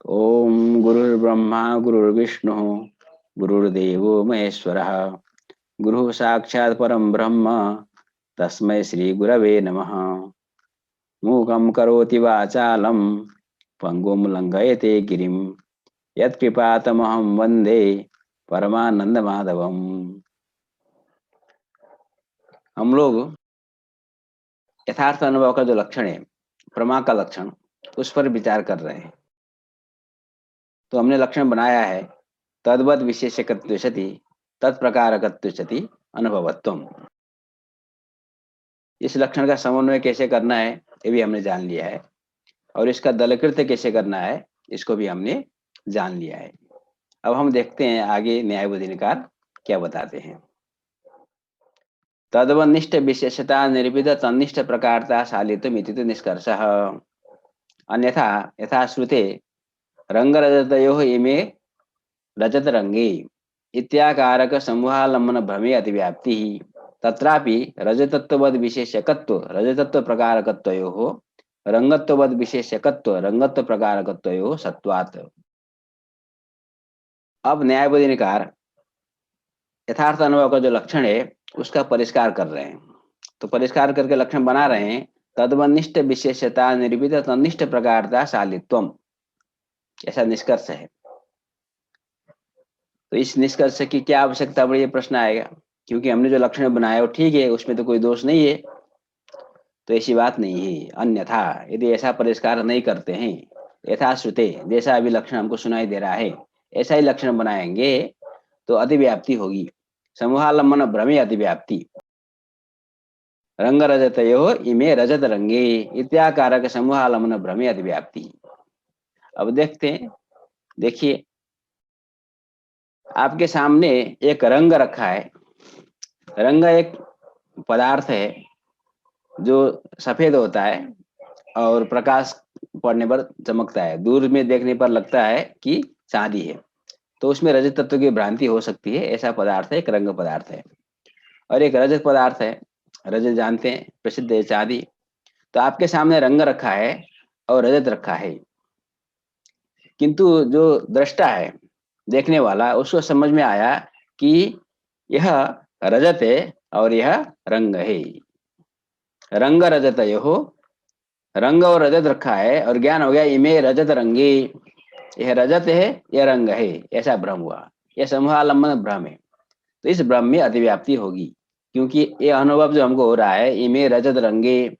ओम गुरुर्ब्रह्मा गुरुर्विष्णु गुरुर्देवो महेश्वरः गुरु साक्षात् परम ब्रह्म तस्मै श्री गुरवे नमः। मूकं करोति वाचालं पंगुं लंघयते गिरिं यत्कृपातमहं वन्दे परमानंद माधवम। हम लोग यथार्थ अनुभव का जो लक्षण है, प्रमा का लक्षण, उस पर विचार कर रहे हैं। तो हमने लक्षण बनाया है तद्वद विशेषकत्व सति तत्प्रकारकत्व सति अनुभवत्वम। इस लक्षण का समन्वय कैसे करना है ये भी हमने जान लिया है, और इसका दलकृत्य कैसे करना है इसको भी हमने जान लिया है। अब हम देखते हैं आगे न्यायबोधिनिकार क्या बताते हैं। तद्वनिष्ठ विशेषता निर्विध तन्निष्ठ प्रकारता शालित्वम इति निष्कर्षः। अन्यथा यथा श्रुते रंगरजतयोः इमे रजत रंगे इत्याकारक समूहालंबन भ्रमे अतिव्याप्ति तत्रापि रजतत्ववद विशेषकत्व रजतत्व प्रकारकत्वयोः रंगत्ववद विशेषकत्व रंगत्व प्रकारकत्वयोः सत्वात्। अब न्यायबोधिनिकार यथार्थ अनुभव का जो लक्षण है उसका परिष्कार कर रहे हैं। तो परिष्कार करके लक्षण बना रहे हैं तद्वनिष्ठ विशेषता निर्विध तन्निष्ठ प्रकारता शालित्वम, ऐसा निष्कर्ष है। तो इस निष्कर्ष की क्या आवश्यकता पड़ी, ये प्रश्न आएगा, क्योंकि हमने जो लक्षण बनाया वो ठीक है, उसमें तो कोई दोष नहीं है, तो ऐसी बात नहीं है। अन्यथा यदि ऐसा परिष्कार नहीं करते हैं, यथा श्रुते जैसा अभी लक्षण हमको सुनाई दे रहा है ऐसा ही लक्षण बनाएंगे तो अतिव्याप्ति होगी। समूहालंबन भ्रमे अतिव्याप्ति रंग रजतयो इमे रजत रंगे इत्याकारक समूहालंबन भ्रमे अतिव्याप्ति। अब देखते हैं, देखिए आपके सामने एक रंग रखा है। रंग एक पदार्थ है जो सफेद होता है और प्रकाश पड़ने पर चमकता है, दूर में देखने पर लगता है कि चांदी है, तो उसमें रजत तत्व की भ्रांति हो सकती है। ऐसा पदार्थ है, एक रंग पदार्थ है। और एक रजत पदार्थ है, रजत जानते हैं प्रसिद्ध है चांदी। तो आपके सामने रंग रखा है और रजत रखा है, किंतु जो दृष्टा है देखने वाला उसको समझ में आया कि यह रजत है और यह रंग है। रंग रजत हो, रंग और रजत रखा है और ज्ञान हो गया इमे रजत रंगे, यह रजत है यह रंग है, ऐसा भ्रम हुआ। यह समूहालंबन भ्रम है। तो इस भ्रम में अतिव्याप्ति होगी, क्योंकि ये अनुभव जो हमको हो रहा है इमे रजत रंगे,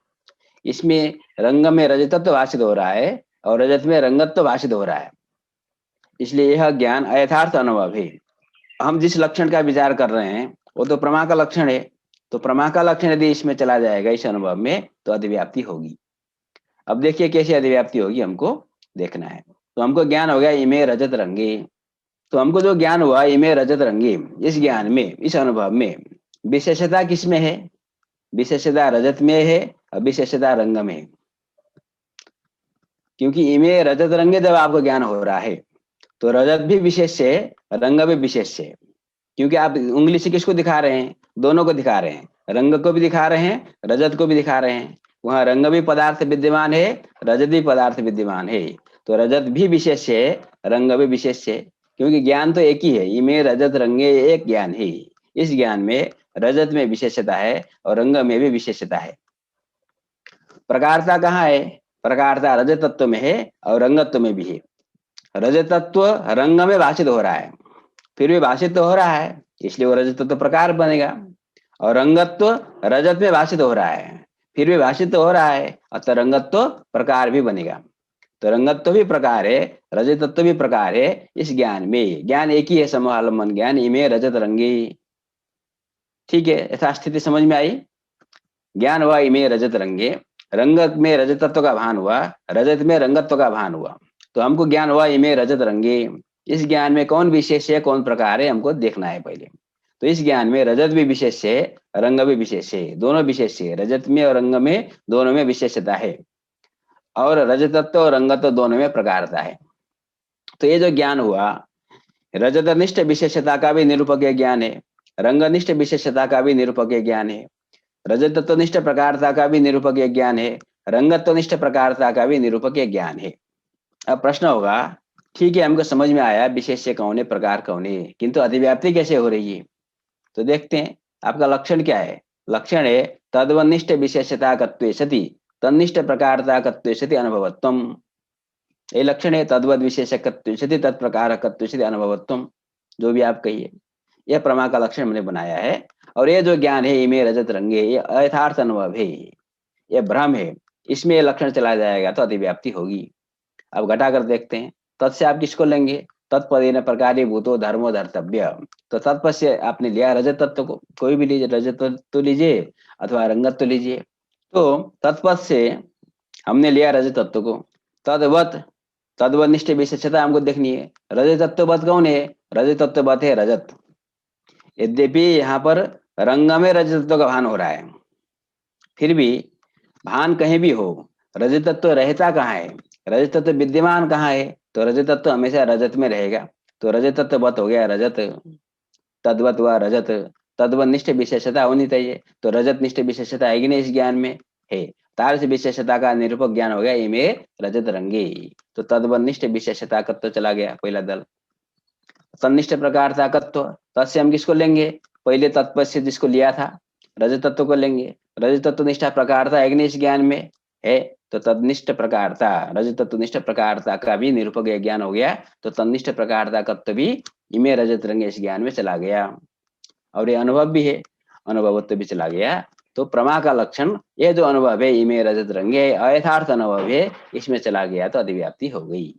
इसमें रंग में रजतत्व भाषित हो रहा है और रजत में रंगत्व भाषित हो रहा है, इसलिए यह ज्ञान अयथार्थ अनुभव है। हम जिस लक्षण का विचार कर रहे हैं वो तो प्रमा का लक्षण है, तो प्रमा का लक्षण यदि इसमें चला जाएगा इस अनुभव में तो अधिव्याप्ति होगी। अब देखिए कैसे अधिव्याप्ति होगी, हमको देखना है। तो हमको ज्ञान हो गया इमे रजत रंगे, तो हमको जो ज्ञान हुआ इमे रजत रंगे, इस ज्ञान में इस अनुभव में विशेषता किसमें है? विशेषता रजत में है और विशेषता रंग में है। क्योंकि इमे रजत रंगे जब आपको ज्ञान हो रहा है तो रजत भी विशेष है, रंग भी विशेष है। क्योंकि आप उंगली से किसको दिखा रहे हैं? दोनों को दिखा रहे हैं, रंग को भी दिखा रहे हैं, रजत को भी दिखा रहे हैं। वहां रंग भी पदार्थ विद्यमान है, रजत भी पदार्थ विद्यमान है, तो रजत भी विशेष है, रंग भी विशेष है। क्योंकि ज्ञान तो एक ही है, इमे रजत रंगे एक ज्ञान है। इस ज्ञान में रजत में विशेषता है और रंग में भी विशेषता है। प्रकारता कहाँ है? प्रकारता रजत तत्व में है और रंगत्व में भी है। रजत तत्व रंग में भाषित हो रहा है, फिर भी भाषित तो हो रहा है, इसलिए वो रजत तत्व प्रकार बनेगा। और रंगत्व रजत में भाषित हो रहा है, फिर भी भाषित तो हो रहा है, अतः रंगत्व प्रकार भी बनेगा। तो रंगत्व भी प्रकार है, रजत तत्व भी प्रकार है। इस ज्ञान में ज्ञान एक ही है, समूहालंबन ज्ञान, इमे रजत रंगे। ठीक है, यथास्थिति समझ में आई? ज्ञान हुआ इमे रजत रंगे, रंग में रजत तत्व का भान हुआ, रजत में रंगत्व का भान हुआ, तो हमको ज्ञान हुआ इमे रजत रंगे। इस ज्ञान में कौन विशेष है कौन प्रकार है हमको देखना है पहले। तो इस ज्ञान में रजत भी विशेष है, रंग भी विशेष है, दोनों विशेष है। रजत में और रंग में दोनों में विशेषता है, और रजत तत्व और रंगत्व दोनों में प्रकारता है। तो ये जो ज्ञान हुआ रजतनिष्ठ विशेषता का भी निरूपक ज्ञान है, रंगनिष्ठ विशेषता का भी निरूपक ज्ञान है, रजत तत्वनिष्ठ प्रकारता का भी निरूपक ज्ञान है, रंगत्वनिष्ठ प्रकारता का भी निरूपक ज्ञान है। अब प्रश्न होगा ठीक है, हमको समझ में आया विशेष्य कौन है, प्रकार कौन है, किंतु अतिव्याप्ति कैसे हो रही है? तो देखते हैं आपका लक्षण क्या है। लक्षण है तद्वनिष्ठ विशेषता कत्वे सति तन्निष्ठ प्रकारता कत्वे सति अनुभवत्वम। ये लक्षण है तद्वद विशेषकत्व सति तत्प्रकारकत्व सति अनुभवत्वम। जो भी आप कहिए, यह प्रमा का लक्षण मैंने बनाया है। और ये जो ज्ञान है इमे रजत रंगे, ये अयथार्थ अनुभव है, ये भ्रम है, इसमें ये लक्षण चला जाएगा तो अतिव्याप्ति होगी। अब घटा कर देखते हैं। तत् से आप किसको लेंगे? तत्पदेन प्रकारे भूतो धर्मो धर्तव्य। तो तत्पद से आपने लिया रजत तत्व को, कोई भी लीजिए, रजत तत्व लीजिए अथवा रंगत तो लीजिए। तो तत्पद से हमने लिया रजत तत्व को, तद्वत तद्वनिष्ठ विशेषता हमको देखनी है। रजत तत्ववत कौन है? रजत तत्ववत है रजत। यद्यपि यहाँ पर रंग में रजत तत्व का भान हो रहा है, फिर भी भान कहीं भी हो, रजत तत्व रहता कहाँ है? रजत तत्व विद्यमान कहाँ है? तो रजत तत्व हमेशा रजत में रहेगा। तो रजत तत्व वत हो गया रजत, तद्वत हुआ रजत। तद्वत निष्ठ विशेषता होनी चाहिए, तो रजत निष्ठ विशेषता आएगी नहीं इस ज्ञान में, है। तार से विशेषता का निरूपक ज्ञान हो गया इमे रजत रंगे। तो तद्वत निष्ठ विशेषता तत्व चला गया पहला दल। तन्निष्ठ प्रकार था तत्व, तत्से हम किसको लेंगे? पहले तत्व से जिसको लिया था रजत तत्व को लेंगे। रजत तत्व निष्ठा प्रकारता इस ज्ञान में है, तो तदनिष्ठ प्रकारता रजत तत्व निष्ठ प्रकारता का भी निरूपक ज्ञान हो गया। तो तन्निष्ठ प्रकारता तत्व भी इमे रजत रंगे इस ज्ञान में चला गया। और ये अनुभव भी है, अनुभवत्व भी चला गया। तो प्रमा का लक्षण ये जो अनुभव है इमे रजत रंगे अयथार्थ अनुभव है, इसमें चला गया तो अधिव्याप्ति हो गई।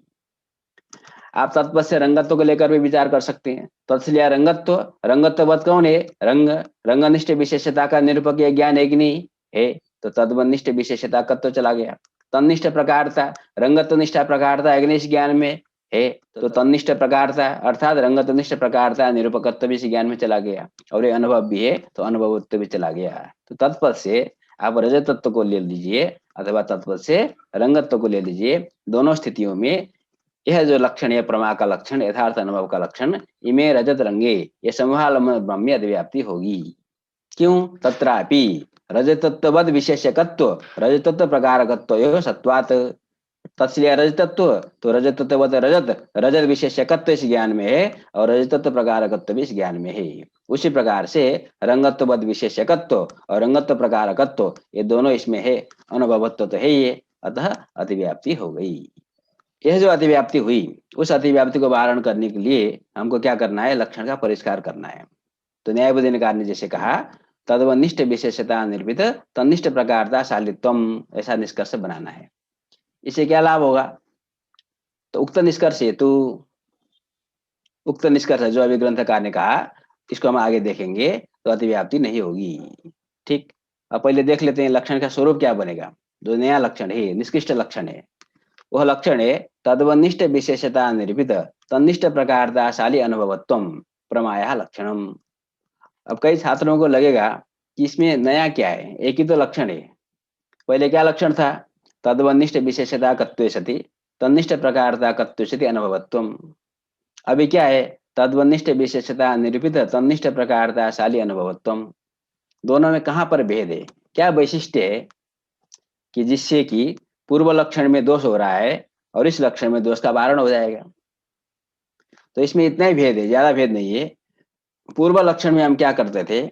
आप तत्व से रंगत्व को लेकर भी विचार कर सकते हैं। तत्सलिया रंगत्व, रंगत्ववत कौन है? रंग, रंगनिष्ठ विशेषता का निरूपक ज्ञान है कि नहीं है? तो तद्वनिष्ठ विशेषता तत्व चला गया। तन्निष्ठ प्रकारता, रंगत्व निष्ठा प्रकारता अग्निश ज्ञान में है, तो तन्निष्ठ प्रकारता अर्थात रंगत्वनिष्ठ प्रकारता निरूपकत्व भी इस ज्ञान में चला गया। और ये अनुभव भी है तो अनुभवत्व भी चला गया। तो तत्पद से आप रजत तत्व को ले लीजिए अथवा तत्पद से रंगत्व को ले लीजिए, दोनों स्थितियों में यह जो लक्षण है प्रमा का लक्षण, यथार्थ अनुभव का लक्षण, इमे रजत रंगे, ये समूहालंबन ब्रह्म अधिव्याप्ति होगी। क्यों? तत्रापि रजतत्ववद विशेषकत्व रजतत्व प्रकारकत्व सत्वात्। तत्सलिए रजतत्व, तो रजतत्ववद रजत, रजत विशेषकत्व इस ज्ञान में है और रजतत्व प्रकारकत्व भी इस ज्ञान में है। उसी प्रकार से रंगत्ववद विशेषकत्व और रंगत्व प्रकारकत्व ये दोनों इसमें है, अनुभवत्व तो है ये, अतः अतिव्याप्ति हो गई। यह जो अतिव्याप्ति हुई, उस अतिव्याप्ति को वारण करने के लिए हमको क्या करना है? लक्षण का परिष्कार करना है। तो न्यायबोधिनकार ने जैसे कहा तद्वनिष्ठ विशेषता निर्मित तन्निष्ठ प्रकारता शालित्वम, ऐसा निष्कर्ष बनाना है। इससे क्या लाभ होगा? तो उक्त निष्कर्ष हेतु, उक्त निष्कर्ष जो अभी ग्रंथकार ने कहा इसको हम आगे देखेंगे, तो अतिव्याप्ति नहीं होगी। ठीक, अब पहले देख लेते हैं लक्षण का स्वरूप क्या बनेगा। जो नया लक्षण है, निष्कृष्ट लक्षण है, वह लक्षण है तद्वनिष्ठ विशेषता निर्मित तन्निष्ठ प्रकारताशाली अनुभवत्वम प्रमाया लक्षणम। अब कई छात्रों को लगेगा कि इसमें नया क्या है, एक ही तो लक्षण है। पहले क्या लक्षण था? तद्वनिष्ठ विशेषता कत्वे सति तन्निष्ठ प्रकारता कत्वे सति अनुभवत्वम। अभी क्या है? तद्वनिष्ठ विशेषता निरूपित तन्निष्ठ प्रकारताशाली अनुभवत्वम। दोनों में कहाँ पर भेद है, क्या वैशिष्ट्य है कि जिससे कि पूर्व लक्षण में दोष हो रहा है और इस लक्षण में दोष का वारण हो जाएगा? तो इसमें इतना ही भेद है, ज्यादा भेद नहीं है। पूर्व लक्षण में हम क्या करते थे?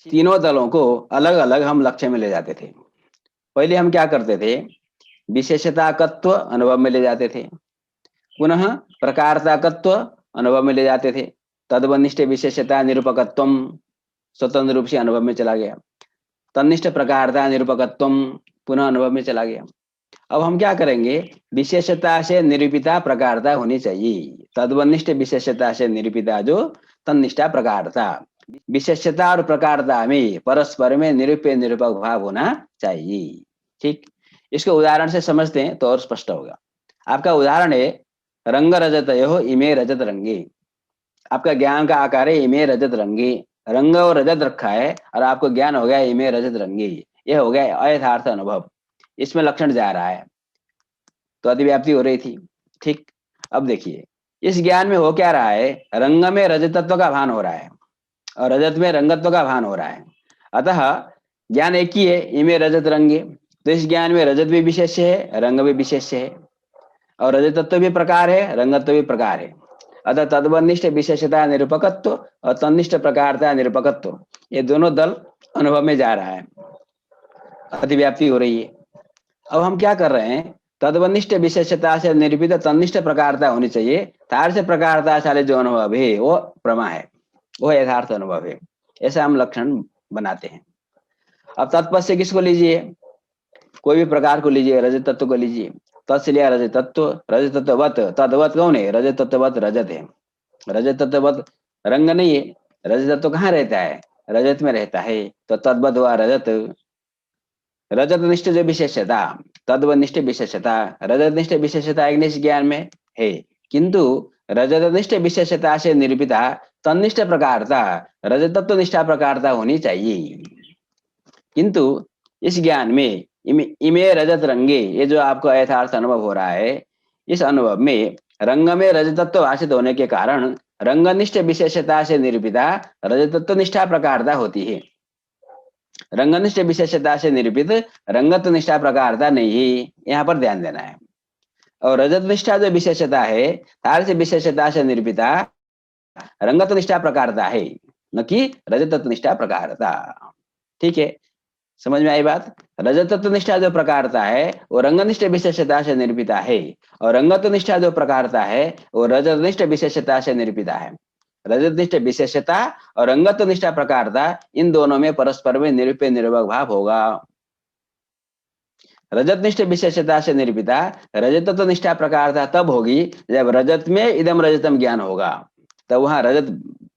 तीनों दलों को अलग अलग हम लक्ष्य में ले जाते थे। पहले हम क्या करते थे? विशेषताकत्व अनुभव में ले जाते थे, पुनः प्रकारताकत्व अनुभव में ले जाते थे, तद्वनिष्ठ विशेषता निरूपकत्व स्वतंत्र रूप से अनुभव में चला गया, तन्निष्ठ प्रकारता निरूपकत्व पुनः अनुभव में चला गया। अब हम क्या करेंगे? विशेषता से निरूपिता प्रकारता होनी चाहिए। तद्वनिष्ठ विशेषता से निरूपिता जो तन्निष्ठा प्रकारता, विशेषता और प्रकारता में परस्पर में निरूप्य निरूपक भाव होना चाहिए। ठीक, इसको उदाहरण से समझते हैं तो और स्पष्ट होगा। आपका उदाहरण है रंग रजत यो इमे रजत रंगे। आपका ज्ञान का आकार है इमे रजत रंगे, रंग और रजत रखा है और आपको ज्ञान हो गया इमे रजत रंगे, यह हो गया अयथार्थ अनुभव। इसमें लक्षण जा रहा है तो अतिव्याप्ति हो रही थी। ठीक, अब देखिए इस ज्ञान में हो क्या रहा है? रंग में रजतत्व का भान हो रहा है और रजत में रंगत्व का भान हो रहा है। अतः ज्ञान एक ही है, इमे रजत रंगे। तो इस ज्ञान में रजत भी विशेष है, रंग भी विशेष है। और रजतत्व भी प्रकार है, रंगत्व भी प्रकार है। अतः तद्वनिष्ठ विशेषता निरूपकत्व और तन्निष्ठ प्रकारता निरूपकत्व, ये दोनों दल अनुभव में जा रहा है, अतिव्याप्ति हो रही है। अब हम क्या कर रहे हैं, तद्वनिष्ठ विशेषता से निरूपित तन्निष्ठ प्रकारता होनी चाहिए। तार से प्रकारता साले जो अनुभव है वो प्रमा है, वो यथार्थ अनुभव है, ऐसा हम लक्षण बनाते हैं। अब तत्पद से किसको लीजिए, कोई भी प्रकार को लीजिए, रजत तत्व को लीजिए। तत्से लिया रजत तत्व, रजत तत्ववत, तद्वत कौन है, रजत तत्ववत रजत है। रजत तत्ववत रंग नहीं है, रजत तत्व कहाँ रहता है, रजत में रहता है, तो तद्वत हुआ रजत। रजत निष्ठ जो विशेषता, तद्वनिष्ठ विशेषता, रजत निष्ठ विशेषता एक निष्ठ ज्ञान में है, किंतु रजत निष्ठ विशेषता से निरूपिता तन्निष्ठ प्रकारता रजत तत्व निष्ठा प्रकारता होनी चाहिए। किंतु इस ज्ञान में इमे रजत रंगे, ये जो आपको यथार्थ अनुभव हो रहा है, इस अनुभव में रंग में रजत तत्व भाषित होने के कारण रंगनिष्ठ विशेषता से निरूपिता रजत तत्व निष्ठा प्रकारता होती है। रंगनिष्ठ विशेषता से निरूपित रंगत्व निष्ठा प्रकारता नहीं, यहाँ पर ध्यान देना है। और रजत निष्ठा जो विशेषता है, तार से विशेषता से निरूपिता रंगत्व निष्ठा प्रकारता है, न कि रजत तत्व निष्ठा प्रकारता। ठीक है, समझ में आई बात। रजत तत्व निष्ठा जो प्रकारता है वो रंगनिष्ठ विशेषता से निरूपिता है, और रंगत्व निष्ठा जो प्रकारता है वो रजत निष्ठ विशेषता से निरूपिता है। रजत निष्ठ विशेषता और रंगत्व निष्ठा प्रकारता, इन दोनों में परस्पर में निरूप्य निरूपक भाव होगा। रजत निष्ठ विशेषता से निरूपिता रजत तत्व निष्ठा प्रकारता तब होगी जब रजत में इदम रजतम ज्ञान होगा, तब वहां रजत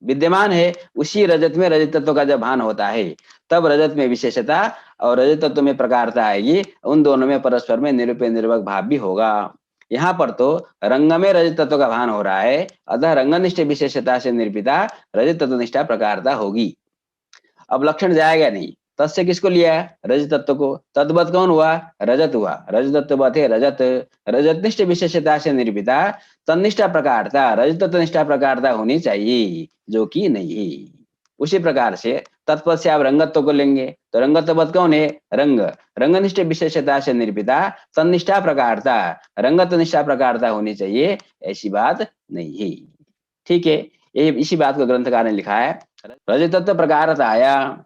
विद्यमान है, उसी रजत में रजत तत्व का जब भान होता है, तब रजत में विशेषता और रजत तत्व में प्रकारता आएगी, उन दोनों में परस्पर में निरूप्य निरूपक भाव भी होगा। यहाँ पर तो रंग में रजत तत्व का भान हो रहा है, अतः रंगनिष्ठ विशेषता से निरूपिता रजत तत्व निष्ठा प्रकारता होगी। अब लक्षण जाएगा नहीं, तत्से किसको लिया है, रजत तत्व को। तद्वत कौन हुआ, रजत हुआ, रजत तत्ववत है रजत। रजतनिष्ठ विशेषता से निरूपिता तन्निष्ठा प्रकारता रजत तत्व निष्ठा प्रकारता होनी चाहिए, जो कि नहीं है। उसी प्रकार से तत्पद से आप रंगत्व को लेंगे, तो रंगत्ववत कौन है, रंग। रंगनिष्ठ विशेषता से निरूपिता तन्निष्ठा प्रकारता रंगत्व निष्ठा प्रकारता होनी चाहिए, ऐसी बात नहीं है। ठीक है, ये इसी बात को ग्रंथकार ने लिखा है। रजत तत्व प्रकारता आया,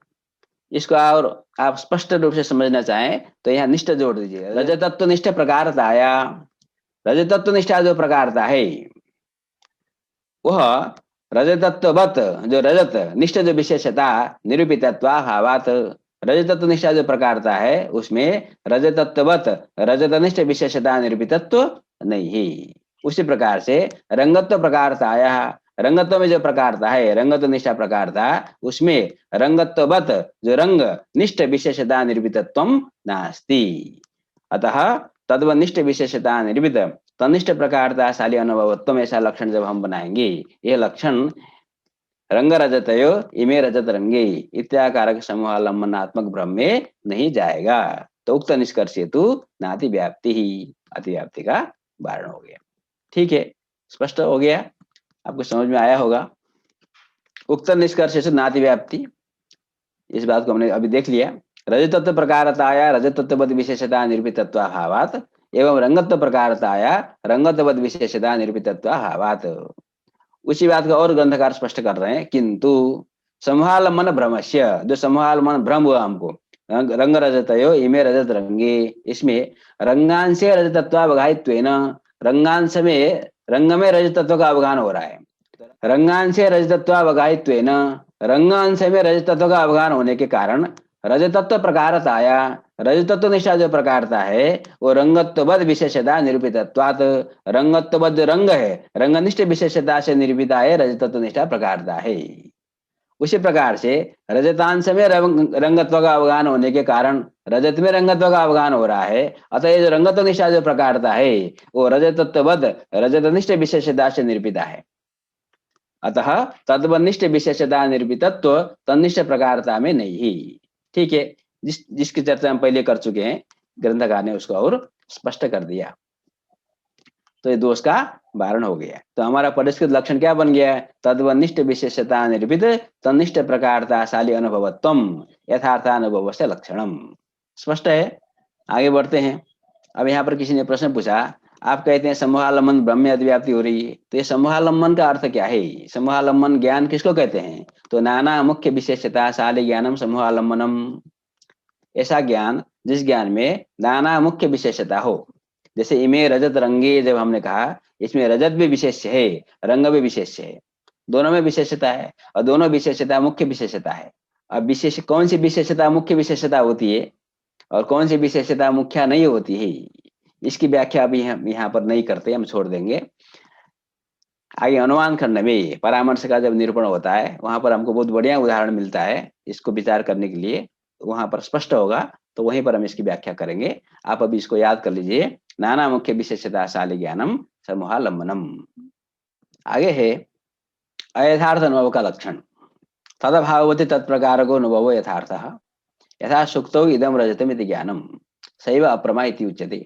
इसको और आप स्पष्ट रूप से समझना चाहें तो यहाँ निष्ठ जोड़ दीजिए। रजत तत्व निष्ठ प्रकारता आया, रजत तत्व निष्ठा जो प्रकारता है वह रजत तत्ववत, जो रजत निष्ठ जो विशेषता निरूपितत्वाभावात्, रजत तत्व निष्ठा जो प्रकारता है उसमें रजत तत्ववत रजत निष्ठ विशेषता निरूपितत्व नहीं है। उसी प्रकार से रंगत्व प्रकारता आया, रंगत्व में जो प्रकारता है रंगत्व निष्ठा प्रकारता, उसमें रंगत्ववत जो रंग निष्ठ विशेषता निरूपितत्व नास्ति। अतः तद्वनिष्ठ विशेषता निरूपित तनिष्ठ प्रकारता शाली अनुभवत्व, ऐसा लक्षण जब हम बनाएंगे, ये लक्षण रंग रजतयो इमे रजत रंगे इत्याकारक समूहालंबनात्मक भ्रम में नहीं जाएगा। तो उक्त निष्कर्ष हेतु नाति व्याप्ति ही, अतिव्याप्ति का वारण हो गया। ठीक है, स्पष्ट हो गया, आपको समझ में आया होगा। उक्त निष्कर्ष हेतु नाति व्याप्ति, इस बात को हमने अभी देख लिया। रजत तत्व प्रकारताया रजत तत्ववद विशेषता निरूपितत्वाभावात् एवं रंगत्व प्रकारताया रंगत्ववद विशेषता निरूपितत्वाभावात्। उसी बात का और ग्रंथकार स्पष्ट कर रहे हैं, किंतु समूहालंबन भ्रमस्य, जो समूहालंबन भ्रम हुआ हमको, रंग रजतयो इमे रजत रंगे, इसमें रंगांश रजतत्वावगाहित्वेन, रंगांश में रंग में रजत तत्व का अवगाहन हो रहा है। रंगांश रजतत्वावगाहित्वेन, रंगांश में रजत तत्व का अवगाहन होने के कारण रजतत्व प्रकारताया, रजतत्व निष्ठा जो प्रकारता है वो रंगत्वबद्ध विशेषता निरूपितत्वात्, रंगत्वबद्ध रंग है, रंगनिष्ठ विशेषता से निरूपिता है, रजतत्व निष्ठा प्रकारता है। उसी प्रकार से रजतांश में रंगत्व का अवगाहन होने के कारण रजत में रंगत्व का अवगाहन हो रहा है, अतः ये जो रंगत्व निष्ठा जो प्रकारता है वो रजतत्वबद्ध रजतनिष्ठ विशेषता से निरूपिता है। अतः तद्वनिष्ठ विशेषता निरूपितत्व तन्निष्ठ प्रकारता में नहीं ही। ठीक है, जिसकी चर्चा हम पहले कर चुके हैं, ग्रंथकार ने उसको और स्पष्ट कर दिया, तो ये दोष का वारण हो गया। तो हमारा परिष्कृत लक्षण क्या बन गया, तद्वनिष्ठ विशेषता निरूपित तन्निष्ठ प्रकारता शाली अनुभवत्वम यथार्थानुभव से लक्षणम। स्पष्ट है, आगे बढ़ते हैं। अब यहाँ पर किसी ने प्रश्न पूछा, आप कहते हैं समूहालंबन ब्रह्म में अधिव्याप्ति हो रही है, तो ये समूहालंबन का अर्थ क्या है? समूहालंबन ज्ञान किसको कहते हैं? तो नाना मुख्य विशेषता शाली ज्ञानम समूहालंबनम। ऐसा ज्ञान जिस ज्ञान में नाना मुख्य विशेषता हो। जैसे इमे रजत रंगे, जब हमने कहा इसमें रजत भी विशेष है, रंग भी विशेष है, दोनों में विशेषता है, और दोनों विशेषता मुख्य विशेषता है। अब विशेष कौन सी विशेषता मुख्य विशेषता होती है और कौन सी विशेषता मुख्य नहीं होती है, इसकी व्याख्या अभी हम यहाँ पर नहीं करते, हम छोड़ देंगे। आगे अनुमान खंड में परामर्श का जब निरूपण होता है, वहां पर हमको बहुत बढ़िया उदाहरण मिलता है इसको विचार करने के लिए, वहां पर स्पष्ट होगा, तो वहीं पर हम इसकी व्याख्या करेंगे। आप अभी इसको याद कर लीजिए, नाना मुख्य विशेषता शाली ज्ञानम समूहालंबनम। आगे है अयथार्थ अनुभव का लक्षण। तदभावती तत्प्रकार को अनुभव यथार्थ यथा सुक्तौ इदम रजतम इति ज्ञानम सैव अप्रमा इति उच्यते।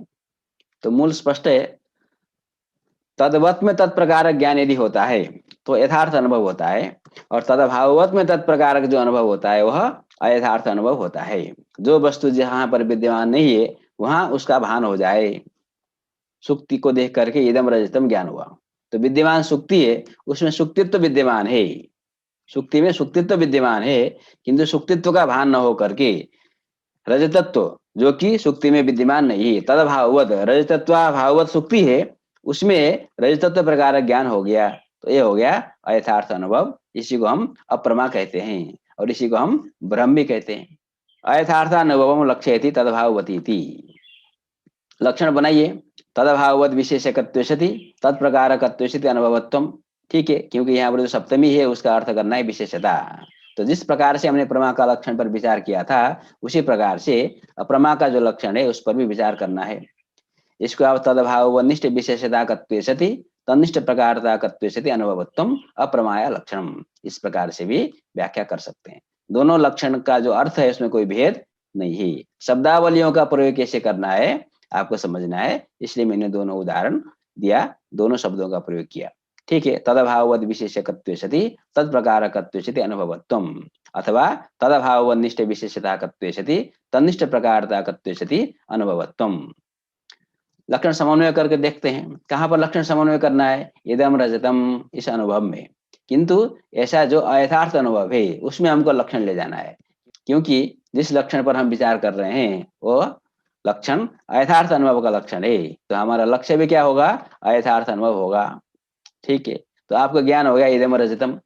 तो मूल स्पष्ट है, तद्वत में तत्प्रकार ज्ञान यदि होता है तो यथार्थ अनुभव होता है, और तदभाववत में तत्प्रकार जो अनुभव होता है वह अयथार्थ अनुभव होता है। जो वस्तु जहां पर विद्यमान नहीं है वहां उसका भान हो जाए। सुक्ति को देख करके इदम रजतम ज्ञान हुआ, तो विद्यमान सुक्ति है, उसमें सुक्तित्व विद्यमान है, सुक्ति में सुक्तित्व विद्यमान है, किंतु सुक्तित्व का भान न हो करके रजतत्व जो कि सुक्ति में विद्यमान नहीं है, तदभाववत रजतत्व भाववत सुक्ति है, उसमें रजतत्व प्रकार ज्ञान हो गया, तो ये हो गया अयथार्थ अनुभव। इसी को हम अप्रमा कहते हैं और इसी को हम ब्रह्म भी कहते हैं। अयथार्थ अनुभव लक्ष्यति तदभाववती। लक्षण बनाइए, तदभाववत विशेषकत्व सति तत्प्रकारकत्व अनुभवत्वम। ठीक है, क्योंकि यहाँ पर जो सप्तमी है उसका अर्थ करना है विशेषता। तो जिस प्रकार से हमने प्रमा का लक्षण पर विचार किया था उसी प्रकार से अप्रमा का जो लक्षण है उस पर भी विचार करना है। इसको आप तदभावनिष्ठ विशेषता कत्वे सति तनिष्ठ प्रकारता कत्वे सति अनुभवत्वम अप्रमाय लक्षणम, इस प्रकार से भी व्याख्या कर सकते हैं। दोनों लक्षण का जो अर्थ है उसमें कोई भेद नहीं है। शब्दावलियों का प्रयोग कैसे करना है आपको समझना है, इसलिए मैंने दोनों उदाहरण दिया, दोनों शब्दों का प्रयोग किया। ठीक है, तदभाववद विशेषकत्वे सति तत्प्रकारकत्वे सति अनुभवत्वम, अथवा तदभावनिष्ठ विशेषताकत्वे सति तनिष्ठ प्रकारताकत्वे सति अनुभवत्वम। लक्षण समन्वय करके देखते हैं, कहाँ पर लक्षण समन्वय करना है, इदम रजतम इस अनुभव में, किंतु ऐसा जो अयथार्थ अनुभव है उसमें हमको लक्षण ले जाना है, क्योंकि जिस लक्षण पर हम विचार कर रहे हैं वो लक्षण अयथार्थ अनुभव का लक्षण है, तो हमारा लक्ष्य भी क्या होगा, अयथार्थ अनुभव होगा। ठीक है, तो आपको ज्ञान हो गया इदम रजतम,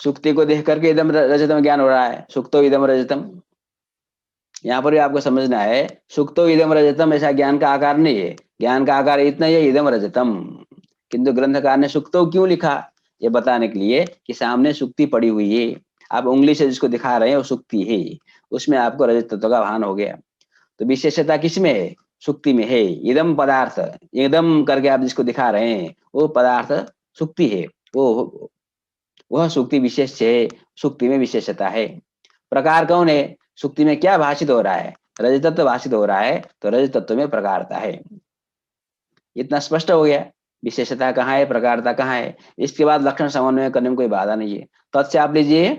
सुक्ति को देख करके इदम रजतम ज्ञान हो रहा है, सुक्तो इदम रजतम। यहाँ पर भी आपको समझना है, सुक्तो इदम रजतम ऐसा ज्ञान का आकार नहीं है, ज्ञान का आकार इतना ही है इदम रजतम, किंतु ग्रंथकार ने सुक्तो क्यों लिखा ये बताने के लिए कि सामने सुक्ति पड़ी हुई है, आप उंगली से जिसको दिखा रहे हैं वो सुक्ति है, उसमें आपको रजत तत्व का भान हो गया। तो विशेषता किसमें है, सुक्ति में है। इदम पदार्थ, एकदम करके आप जिसको दिखा रहे हैं वो पदार्थ सुक्ति है, वो वह सुक्ति विशेष है, सुक्ति में विशेषता है। प्रकार कौन है, सुक्ति में क्या भाषित हो रहा है, रजत तत्व भाषित हो रहा है, तो रजत तत्व में प्रकारता है। इतना स्पष्ट हो गया, विशेषता कहाँ है, प्रकारता कहाँ है। इसके बाद लक्षण समन्वय करने में कोई बाधा नहीं है। तत्से आप लीजिए,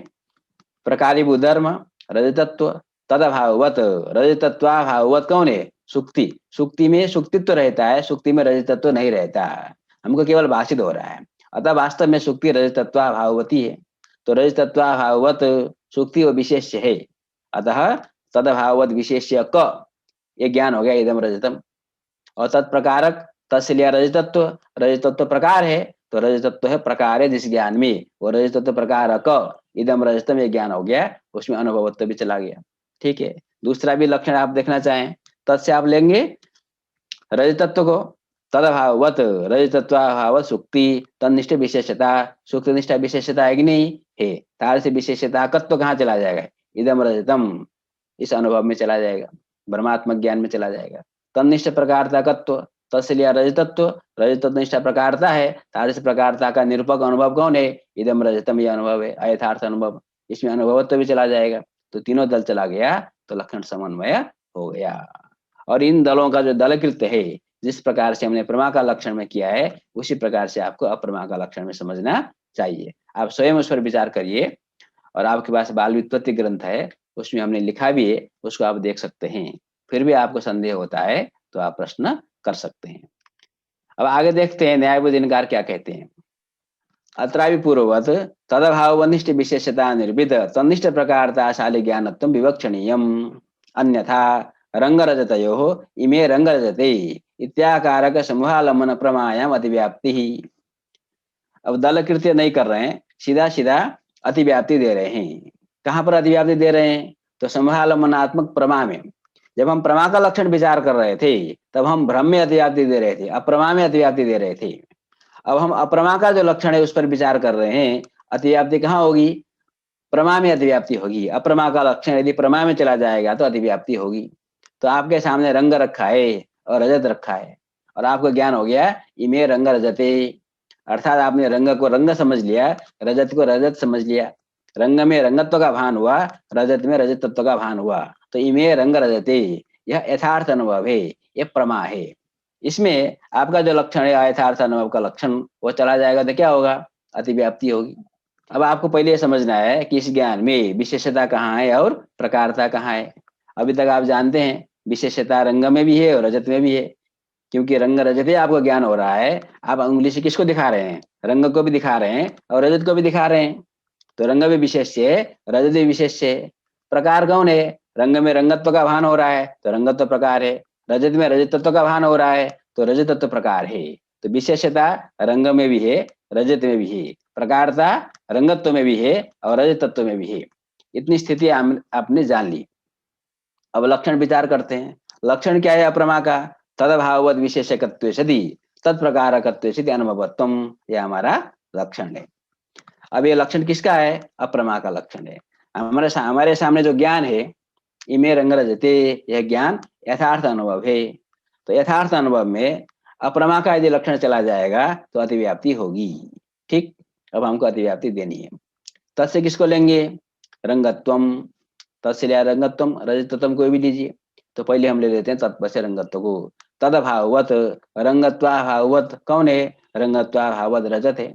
प्रकारीभूत धर्म रजतत्व तदभाववत, रजतत्वाभाववत कौन है, सुक्ति, सुक्ति में सुक्तित्व रहता है, सुक्ति में रजतत्व नहीं रहता, हमको केवल भाषित हो रहा है। अतः वास्तव में सुक्ति रजतत्वाभाववती है, तो रजतत्वाभाववत सुक्ति वो विशेष्य है, अतः तदभाववत विशेष्य क ये ज्ञान हो गया इदम रजतम। और तत्प्रकारक तस्य लिया रजतत्व, रजतत्व प्रकार है, तो रजतत्व है प्रकार है जिस ज्ञान में, वो रजतत्व प्रकार क इदम रजतम ये ज्ञान हो गया, उसमें अनुभवत्व भी चला गया। ठीक है, दूसरा भी लक्षण आप देखना चाहें, तत्से आप लेंगे रजतत्व को, तदभाववत रजतत्वाभाव सुक्ति तनिष्ठ विशेषता, सुक्ति निष्ठा विशेषता है कि नहीं है, तार से विशेषता कत्व कहाँ चला जाएगा, इदम रजतम इस अनुभव में चला जाएगा, ब्रह्मात्मक ज्ञान में चला जाएगा। तनिष्ठ प्रकारता कत्व, तस्य लिया रजतत्व, रजतत्व निष्ठा प्रकारता है, तार से प्रकारता का निरूपक अनुभव कौन है, इदम रजतम यह अनुभव है, अयथार्थ अनुभव, इसमें अनुभवत्व भी चला जाएगा। तो तीनों दल चला गया, तो लक्षण समन्वय हो गया। और इन दलों का जो दलकृत्य है, जिस प्रकार से हमने प्रमा का लक्षण में किया है उसी प्रकार से आपको अप्रमा का लक्षण में समझना चाहिए। आप स्वयं उस पर विचार करिए, और आपके पास बाल व्युत्पत्ति ग्रंथ है, उसमें हमने लिखा भी है, उसको आप देख सकते हैं। फिर भी आपको संदेह होता है तो आप प्रश्न कर सकते हैं। अब आगे देखते हैं न्यायबोधिनकार क्या कहते हैं। अत्रापि पूर्ववत तदभावनिष्ठ विशेषता निर्भिद तन्निष्ठ प्रकारता शाली ज्ञानत्वं विवक्षणीयम् अन्यथा रंगरजतयोः इमे रंगरजते इत्याकारक समूहालंबन प्रमायाम अतिव्याप्ति। अब दल कृत्य नहीं कर रहे हैं, सीधा सीधा अतिव्याप्ति दे रहे हैं। कहां पर अतिव्याप्ति दे रहे हैं? तो समूहालंबनात्मक प्रमा में। जब हम प्रमा का लक्षण विचार कर रहे थे तब हम भ्रम में अतिव्याप्ति दे रहे थे, अप्रमा में अतिव्याप्ति दे रहे थे। अब हम अप्रमा का जो लक्षण है उस पर विचार कर रहे हैं। अतिव्याप्ति कहाँ होगी? प्रमा में अतिव्याप्ति होगी। अप्रमा का लक्षण यदि प्रमा में चला जाएगा तो अतिव्याप्ति होगी। तो आपके सामने रंग रखा है और रजत रखा है और आपको ज्ञान हो गया इमे रंग रजते, अर्थात आपने रंग को रंग समझ लिया, रजत को रजत समझ लिया। रंग में रंगत्व का भान हुआ, रजत में रजत तत्व का भान हुआ। तो इमे रंग रजते, यह यथार्थ अनुभव है, यह प्रमा है। इसमें आपका जो लक्षण है यथार्थ अनुभव का लक्षण वो चला जाएगा तो क्या होगा? अतिव्याप्ति होगी। अब आपको पहले ये समझना है कि इस ज्ञान में विशेषता कहाँ है और प्रकारता कहाँ है। अभी तक आप जानते हैं विशेषता रंग में भी है और रजत में भी है, क्योंकि रंग रजत ही आपको ज्ञान हो रहा है। आप उंगली से किसको दिखा रहे हैं? रंग को भी दिखा रहे हैं और रजत को भी दिखा रहे हैं। तो रंग भी विशेष है, रजत भी विशेष है। प्रकार कौन है? रंग में रंगत्व का भान हो रहा है तो रंगत्व प्रकार है, रजत में रजत तत्व का भान हो रहा है तो रजत तत्व प्रकार है। तो विशेषता रंग में भी है, रजत में भी है, प्रकारता रंगत्व में भी है और रजत तत्व में भी है। इतनी स्थिति आपने जान ली। अब लक्षण विचार करते हैं। लक्षण क्या है अप्रमा का? तदभाववद विशेषकत्व सदी तत्प्रकारकत्व सदी अनुभवत्वम, यह हमारा लक्षण है। अब ये लक्षण किसका है? अप्रमा का लक्षण है। हमारे सामने जो ज्ञान है इमे रंग रजते, यह ज्ञान यथार्थ अनुभव है। तो यथार्थ अनुभव में अप्रमा का यदि लक्षण चला जाएगा तो अतिव्याप्ति होगी। ठीक, अब हमको अतिव्याप्ति देनी है। तत्से किसको लेंगे? रंगत्वम। तत्से लिया रंगत्वम, रजतत्वम कोई भी लीजिए। तो पहले हम ले लेते हैं तत्व से रंगत्व को। तदभाववत रंगत्वाभाववत कौन है? रंगत्वाभाववत रजत है।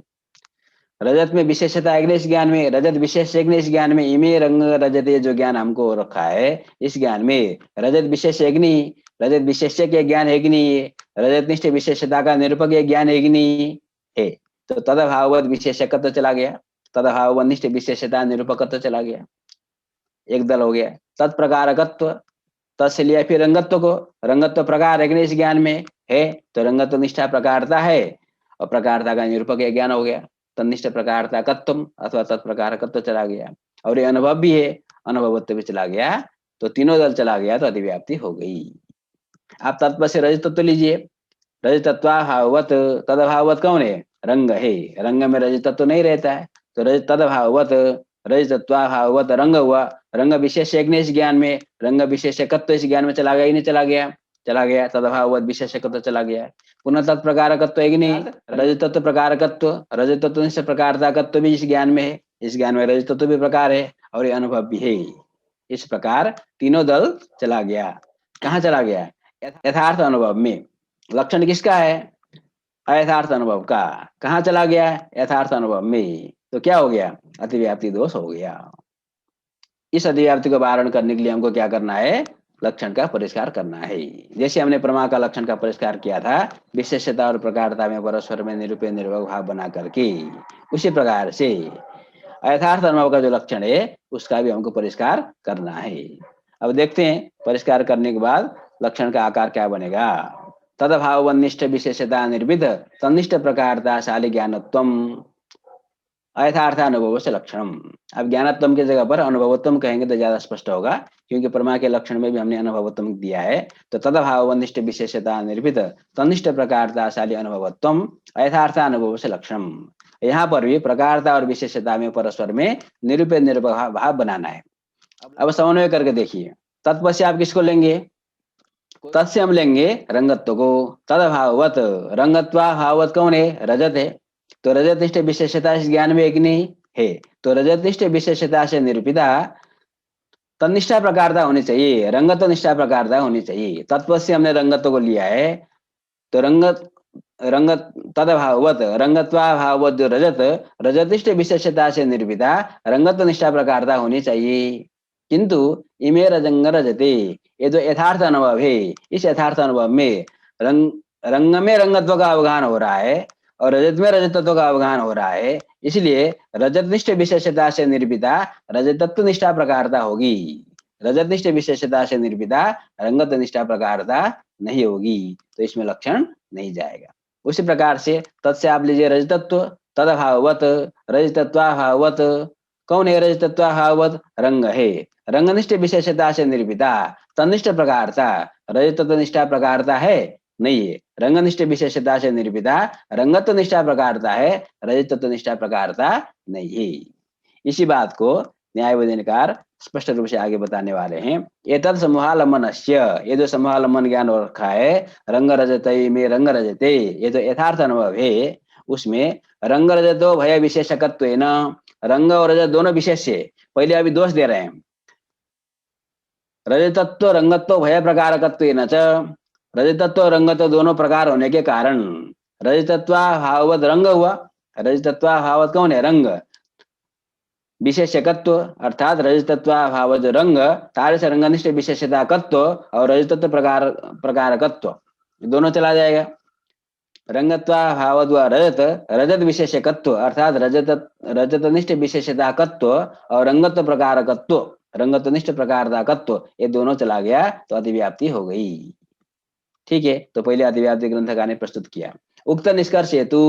रजत में विशेषता है इस ज्ञान में, रजत विशेष है इस ज्ञान में। इमे रंग रजत जो ज्ञान हमको रखा है इस ज्ञान में रजत विशेष है कि नहीं? रजत विशेष्य के ज्ञान है कि नहीं? रजत निष्ठ विशेषता का निरूपक ज्ञान है कि नहीं? है। तो तदभाववत विशेषकत्व चला गया, तदभाववत निष्ठ विशेषता निरूपकत्व चला गया, एक दल हो गया। तत्प्रकारकत्व, तत्से लिया फिर रंगत्व को। रंगत्व प्रकार है कि नहीं इस ज्ञान में? है। तो रंगत्व निष्ठा प्रकारता है और प्रकारता का निरूपक ज्ञान हो गया। तनिष्ठ प्रकारता कत्वम अथवा तत्प्रकारकत्व चला गया। और ये अनुभव भी है, अनुभवत्व भी चला गया। तो तीनों दल चला गया तो अतिव्याप्ति हो गई। आप तत्व से रजत तत्व लीजिए। रजत तत्वाभाववत, तदभाववत कौन है? रंग है। रंग में रजत तत्व नहीं रहता है तो रजत तदभाववत, रजत तत्वाभाववत रंग हुआ। रंग विशेष इस ज्ञान में, रंग विशेषकत्व इस ज्ञान में चला गया ही नहीं? चला गया, चला गया। तदभाववत विशेषकत्व चला गया। पुनः तत्प्रकारकत्व है कि नहीं? रजत तत्व प्रकारकत्व, रजत तत्व से प्रकारताकत्व भी इस ज्ञान में है। इस ज्ञान में रजत तत्व भी प्रकार है और ये अनुभव भी है। इस प्रकार तीनों दल चला गया। कहाँ चला गया? यथार्थ अनुभव में। लक्षण किसका है? अयथार्थ अनुभव का। कहाँ चला गया? यथार्थ अनुभव में। तो क्या हो गया? अतिव्याप्ति दोष हो गया। इस अतिव्याप्ति को वारण करने के लिए हमको क्या करना है? लक्षण का परिष्कार करना है। जैसे हमने प्रमा का लक्षण का परिष्कार किया था विशेषता और प्रकारता में परस्पर में निरूपय निर्भर भाव बना करके, उसी प्रकार से यथार्थ अनुभव का जो लक्षण है उसका भी हमको परिष्कार करना है। अब देखते हैं परिष्कार करने के बाद लक्षण का आकार क्या बनेगा। तदभावनिष्ठ विशेषता निर्विध तनिष्ठ प्रकारता शाली ज्ञानत्वम अयथार्थ अनुभव से लक्षणम। अब ज्ञानत्वम की जगह पर अनुभवत्वम कहेंगे तो ज्यादा स्पष्ट होगा, क्योंकि प्रमा के लक्षण में भी हमने अनुभवत्वम दिया है। तो तदभावनिष्ठ विशेषता निर्भित तनिष्ठ प्रकारता शाली अनुभवत्वम अयथार्थ अनुभव से लक्षणम। यहाँ पर भी प्रकारता और विशेषता में परस्पर में निरूपय निर्भर भाव बनाना है। अब समन्वय करके देखिए। तत्व से आप किसको लेंगे? तत्से हम लेंगे रंगत्व को। तदभाववत, रंगत्वाभाववत कौन है? रजत है। तो रजतनिष्ठ विशेषता इस ज्ञान में एक नहीं है। तो रजतनिष्ठ विशेषता से निरूपिता तनिष्ठा प्रकारता होनी चाहिए, रंगत्व निष्ठा प्रकारता होनी चाहिए। तत्व से हमने रंगत्व को लिया है तो रंगत तदभाववत रंगत्वाभाववत जो रजत, रजतनिष्ठ विशेषता से निरूपिता रंगत्व निष्ठा प्रकारता होनी चाहिए। किंतु इमे रजंग रजते, ये जो यथार्थ अनुभव है इस यथार्थ अनुभव में रंग रंग में रंगत्व का अवगाहन हो रहा है और रजत में रजतत्व का अवगाहन हो रहा है, इसलिए रजतनिष्ठ विशेषता से निर्भिता रजतत्व निष्ठा प्रकारता होगी। रजतनिष्ठ विशेषता से निर्भिता रंगत निष्ठा प्रकारता नहीं होगी, तो इसमें लक्षण नहीं जाएगा। उसी प्रकार से तत्से आप लीजिए रजतत्व तदभाववत रजतत्वाभाववत। कौन है रजतत्वाभाववत? रंग है। रंगनिष्ठ विशेषता से निर्भिता तनिष्ठ प्रकारता रजतत्व निष्ठा प्रकारता है नहीं है। रंगनिष्ठ विशेषता से निर्भिता रंगत्व निष्ठा प्रकारता है, रजतत्व निष्ठा प्रकारता नहीं है। इसी बात को न्यायवादीकार स्पष्ट रूप से आगे बताने वाले हैं। एतद समूहालंबनस्य, ये जो समूहालंबन ज्ञान हो रखा है रंग रजते में रंग रजते, ये जो यथार्थ अनुभव है उसमें रंग रजतो भय विशेषकत्वेन, रंग और रजत दोनों विशेष से, पहले अभी दोष दे रहे हैं। रजतत्व रंगत्व भय प्रकारकत्वेन च, रजतत्व और रंगत्व दोनों प्रकार होने के कारण रजतत्वाभाववत रंग हुआ। रजतत्वाभाववत कौन है? रंग। विशेषकत्व अर्थात रजतत्वाभावज रंग कार्य से रंगनिष्ठ विशेषताकत्व और रजतत्व प्रकारकत्व दोनों चला जाएगा। रंगत्वाभावद रजत रजत विशेषकत्व अर्थात रजतनिष्ठ विशेषताकत्व और रंगत्व प्रकारकत्व रंगत्वनिष्ठ प्रकारकत्व, ये दोनों चला गया तो अतिव्याप्ति हो गई। ठीक है, तो पहले अतिव्याप्ति ग्रंथकार ने प्रस्तुत किया। उक्त निष्कर्ष हेतु,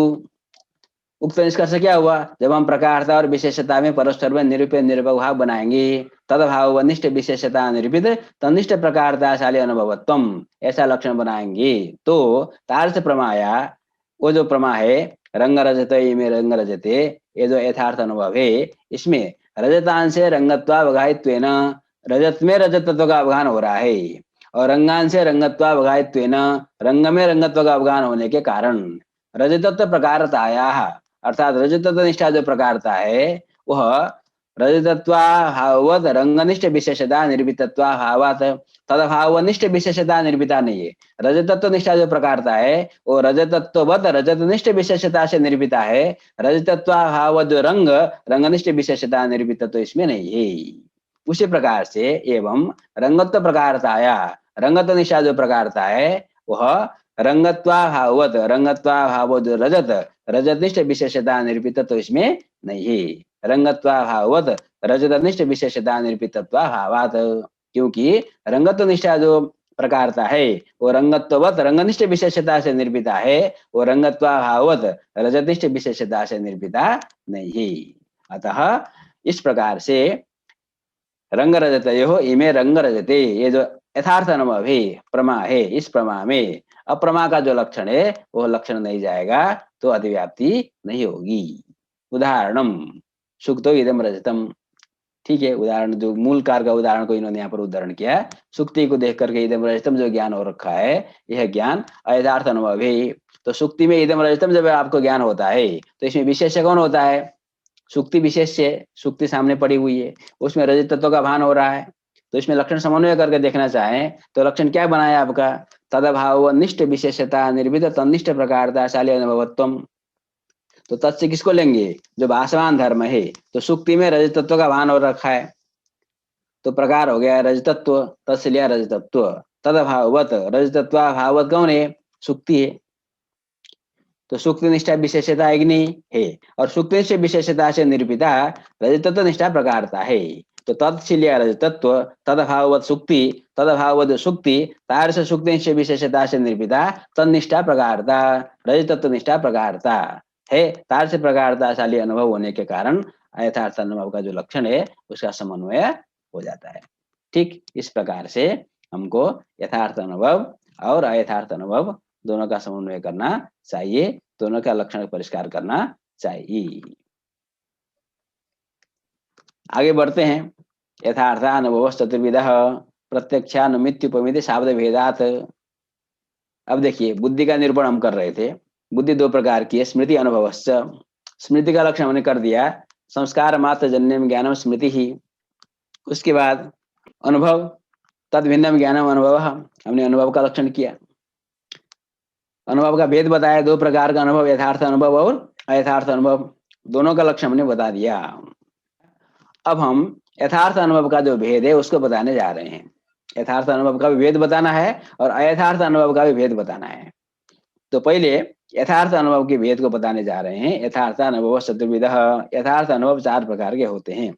उक्त निष्कर्ष क्या हुआ? जब हम प्रकारता और विशेषता में परस्पर में निरूपित निरूपक भाव बनाएंगे, तदभाव वनिष्ठ विशेषता निरूपित तनिष्ठ प्रकारताशाली अनुभवत्वम, ऐसा लक्षण बनाएंगे तो तार्थ प्रमाया, वो जो प्रमा है रंग रजते में रंग रजते, ये जो यथार्थ अनुभव है इसमें रजतांश रंगत्वावगाहित्वेन रजत में रजतत्व का अवगाहन हो रहा है और रंगांश रंगत्वावगाहित्वेन रंग में रंगत्व का अवगाहन होने के कारण रजतत्व प्रकारताया अर्थात रजतत्व निष्ठा जो प्रकारता है वह रजतत्वाभाववत रंगनिष्ठ विशेषता निर्भितत्वाभावात तदभावनिष्ठ विशेषता निर्भिता नहीं है। रजतत्व निष्ठा जो प्रकारता है वो रजतत्ववत रजतनिष्ठ विशेषता से निर्भिता है, रजतत्वाभाववत जो रंग रंगनिष्ठ विशेषता निर्भितत्व इसमें नहीं है। उसी प्रकार से एवं रंगत्व प्रकारताया रंगत्व निष्ठा जो प्रकारता है वह रंगत्वाभाववत रंगत्वाभाव जो रजत रजतनिष्ठ विशेषता निर्भितत्व इसमें नहीं है। रंगत्वाभाववत रजतनिष्ठ विशेषता निर्भितत्वाभावात, क्योंकि रंगत्व निष्ठा जो प्रकारता है वो रंगत्ववत रंगनिष्ठ विशेषता से निर्भिता है, वो रंगत्वाभाववत रजतनिष्ठ विशेषता से निर्भिता नहीं है। अतः इस प्रकार से रंग रजतयो इमे रंग रजते, ये जो यथार्थ अनुभव है प्रमा है, इस प्रमा में अप्रमा का जो लक्षण है वो लक्षण नहीं जाएगा तो अतिव्याप्ति नहीं होगी। उदाहरणम सुक्तो इदम रजतम। ठीक है, उदाहरण जो मूल कार का उदाहरण को इन्होंने यहाँ पर उदाहरण किया, सुक्ति को देख करके इदम रजतम जो ज्ञान हो रखा है यह ज्ञान अयथार्थ अनुभव है। तो सुक्ति में इदम रजतम जब आपको ज्ञान होता है तो इसमें विशेष कौन होता है? सुक्ति विशेष से, सुक्ति सामने पड़ी हुई है उसमें रजत तत्व का भान हो रहा है, तो इसमें लक्षण समन्वय करके देखना चाहें तो लक्षण क्या बनाया आपका? तदभाव निष्ठ विशेषता निर्भित तनिष्ठ प्रकारता शाली अनुभवत्वम। तो तत्से किसको लेंगे? जो भाषवान धर्म है। तो सुक्ति में रजत तत्व का भान हो रखा है तो प्रकार हो गया रजतत्व, तत्से लिया रजतत्व। तदभाववत रजतत्वाभाववत कौन है? सुक्ति है। तो सुक्ति निष्ठा विशेषता है कि नहीं है, और सुक्ति निष्ठ विशेषता से निर्भिता रजतत्व निष्ठा प्रकारता है। तो तत्शीलिया रजतत्व तदभाववत सुक्ति तदभाववत सुक्ति तार से सुक्ति निष्ठ विशेषता से निर्भिता तनिष्ठा प्रकारता रजतत्व निष्ठा प्रकारता है। तार से प्रकारताशाली अनुभव होने के कारण यथार्थ अनुभव का जो लक्षण है उसका समन्वय हो जाता है। ठीक इस प्रकार से हमको यथार्थ अनुभव और अयथार्थ अनुभव दोनों का समन्वय करना चाहिए, दोनों का लक्षण परिष्कार करना चाहिए। आगे बढ़ते हैं। यथार्थानुभव चतुर्विधः प्रत्यक्षानुमित्युपमिति शाब्द भेदात। अब देखिए बुद्धि का निरूपण हम कर रहे थे। बुद्धि दो प्रकार की है, स्मृति अनुभवश्च। स्मृति का लक्षण हमने कर दिया, संस्कार मात्र जन्यम ज्ञानम स्मृति ही। उसके बाद अनुभव तद भिन्नम ज्ञानम अनुभव, हमने अनुभव का लक्षण किया। अनुभव का भेद बताया, दो प्रकार का अनुभव, यथार्थ अनुभव और अयथार्थ अनुभव, दोनों का लक्षण हमने बता दिया। अब हम यथार्थ अनुभव का जो भेद है उसको बताने जा रहे हैं। यथार्थ अनुभव का भी भेद बताना है और अयथार्थ अनुभव का भी भेद बताना है। तो पहले यथार्थ अनुभव के भेद को बताने जा रहे हैं। यथार्थ अनुभव चतुर्विधः। यथार्थ अनुभव 4 प्रकार के होते हैं।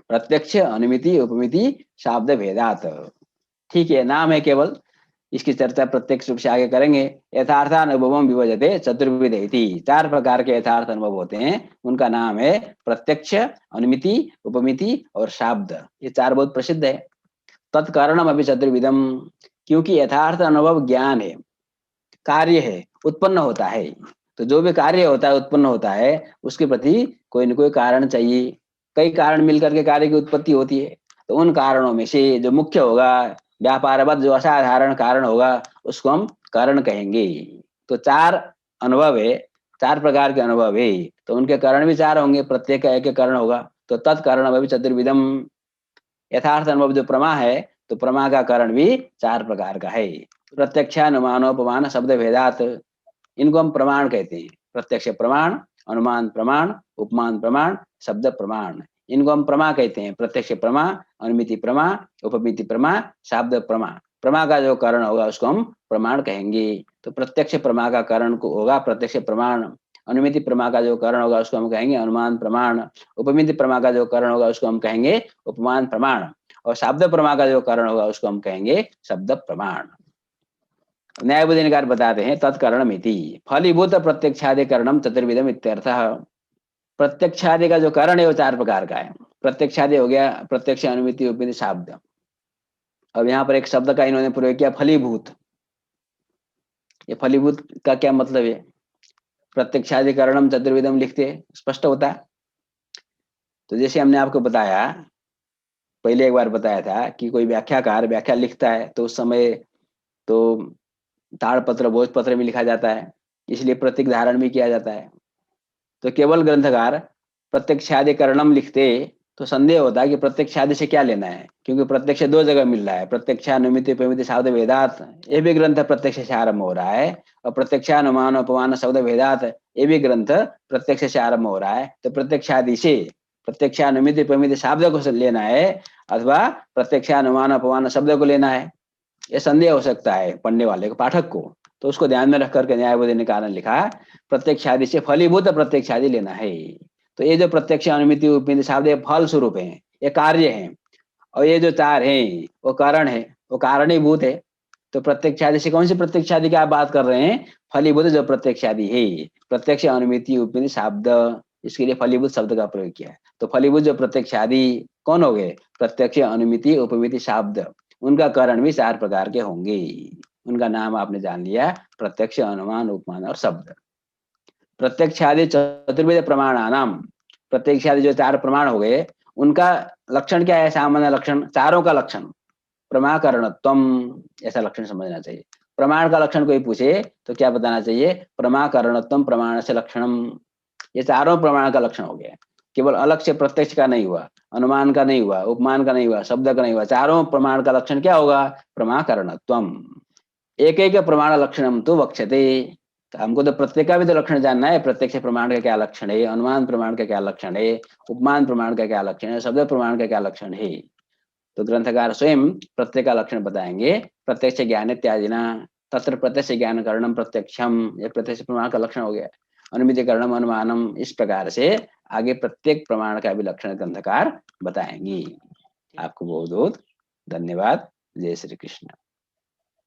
प्रत्यक्ष, अनुमिति, उपमिति, शाब्द भेदात। ठीक है, नाम है केवल, इसकी चर्चा प्रत्यक्ष रूप से आगे करेंगे। यथार्थ अनुभव विभजते चतुर्विध इति। 4 प्रकार के यथार्थ अनुभव होते हैं, उनका नाम है प्रत्यक्ष, अनुमिति, उपमिति और शाब्द। ये 4 बहुत प्रसिद्ध है। तत्कारणम अभी चतुर्विधम, क्योंकि यथार्थ अनुभव ज्ञान है, कार्य है, उत्पन्न होता है। तो जो भी कार्य होता है, उत्पन्न होता है, उसके प्रति कोई न कोई कारण चाहिए। कई कारण मिलकर के कार्य की उत्पत्ति होती है। तो उन कारणों में से जो मुख्य होगा, व्यापारबद्ध जो असाधारण कारण होगा, उसको हम कारण कहेंगे। तो 4 अनुभव है, 4 प्रकार के अनुभव है, तो उनके कारण भी 4 होंगे, प्रत्येक का एक एक कारण होगा। तो तत्कारण अभी चतुर्विधम। यथार्थ अनुभव जो प्रमा है, तो प्रमा का कारण भी 4 प्रकार का है। प्रत्यक्षानुमानोपमान शब्द भेदात, इनको हम प्रमाण कहते हैं। प्रत्यक्ष प्रमाण, अनुमान प्रमाण, उपमान प्रमाण, शब्द प्रमाण, इनको हम प्रमा कहते हैं। प्रत्यक्ष प्रमा, अनुमिति प्रमा, उपमिति प्रमा, शाब्द प्रमा। प्रमा का जो कारण होगा उसको हम प्रमाण कहेंगे। तो प्रत्यक्ष प्रमा का कारण को होगा प्रत्यक्ष प्रमाण। अनुमिति प्रमा का जो कारण होगा उसको हम कहेंगे अनुमान प्रमाण। उपमिति प्रमा का जो कारण होगा उसको हम कहेंगे उपमान प्रमाण। और शब्द प्रमा का जो कारण होगा उसको हम कहेंगे शब्द प्रमाण। न्यायबोधि निकार बताते हैं तत्करणम इति फलीभूत प्रत्यक्षादिकरणम चतुर्विधम इत्यर्थः। प्रत्यक्षादि का जो कारण है वो 4 प्रकार का है। प्रत्यक्षादि हो गया प्रत्यक्ष, अनुमिति, उपमिति, शाब्द। अब यहाँ पर एक शब्द का इन्होंने प्रयोग किया, फलीभूत। ये फलीभूत का क्या मतलब है? प्रत्यक्षादिकरणम चतुर्विधम लिखते स्पष्ट होता है। तो जैसे हमने आपको बताया, पहले एक बार बताया था कि कोई व्याख्याकार व्याख्या लिखता है तो उस समय तो ताड़पत्र, भोजपत्र में लिखा जाता है, इसलिए प्रतीक धारण भी किया जाता है। तो केवल ग्रंथकार प्रत्यक्षादिकरणम लिखते तो संदेह होता है कि प्रत्यक्षादि से क्या लेना है, क्योंकि प्रत्यक्ष 2 जगह मिल रहा है। प्रत्यक्षानुमिति उपमिति शाब्द भेदात, ये भी ग्रंथ प्रत्यक्ष से आरंभ हो रहा है। और प्रत्यक्षानुमान उपमान शब्द भेदात, ये भी ग्रंथ प्रत्यक्ष से आरंभ हो रहा है। तो प्रत्यक्षादि से प्रत्यक्षानुमिति उपमिति शाब्द को लेना है अथवा प्रत्यक्षानुमान उपमान शब्द को लेना है, ये संदेह हो सकता है पढ़ने वाले को, पाठक को। तो उसको ध्यान में रख करके न्यायबोधि ने कारण लिखा प्रत्यक्षादि से फलीभूत प्रत्यक्षादि लेना है। तो ये जो प्रत्यक्ष, अनुमिति, उपमिति शाब्द ये फल स्वरूप है, ये कार्य है। और ये जो 4 हैं वो कारण है, वो कारणीभूत है। तो प्रत्यक्षादि से कौन सी प्रत्यक्षादि की आप बात कर रहे हैं? फलीभूत जो प्रत्यक्षादि है, प्रत्यक्ष, अनुमिति, उपमिति, शाब्द, इसके लिए फलीभूत शब्द का प्रयोग किया है। तो फलीभूत जो प्रत्यक्षादि कौन हो गए? प्रत्यक्ष, अनुमिति, उपमिति, शाब्द। उनका कारण भी 4 प्रकार के होंगे। उनका नाम आपने जान लिया, प्रत्यक्ष, अनुमान, उपमान और शब्द। प्रत्यक्षादि चतुर्विध प्रमाणानाम, प्रत्यक्षादि जो 4 प्रमाण हो गए, उनका लक्षण क्या है? सामान्य लक्षण, चारों का लक्षण प्रमाकरणत्वम, ऐसा लक्षण समझना चाहिए। प्रमाण का लक्षण कोई पूछे तो क्या बताना चाहिए? प्रमाकरणत्वम प्रमाण से लक्षणम। ये चारों प्रमाण का लक्षण हो गया। केवल अलग से प्रत्यक्ष का नहीं हुआ, अनुमान का नहीं हुआ, उपमान का नहीं हुआ, शब्द का नहीं हुआ, चारों प्रमाण का लक्षण क्या होगा? प्रमाकरणत्वम। एक एक प्रमाण लक्षणम तो वक्ष्यते। तो हमको तो प्रत्येक का भी तो लक्षण जानना है। प्रत्यक्ष प्रमाण का क्या लक्षण है, अनुमान प्रमाण का क्या लक्षण है, उपमान प्रमाण का क्या लक्षण है, शब्द प्रमाण का क्या लक्षण है। तो ग्रंथकार स्वयं प्रत्येक का लक्षण बताएंगे। प्रत्यक्ष ज्ञान इत्यादिना, तत्र प्रत्यक्ष ज्ञान करणम प्रत्यक्षम, ये प्रत्यक्ष प्रमाण का लक्षण हो गया। अनुमिति करणम अनुमानम, इस प्रकार से आगे प्रत्येक प्रमाण का भी लक्षण ग्रंथकार बताएंगे। आपको बहुत बहुत धन्यवाद। जय श्री कृष्ण।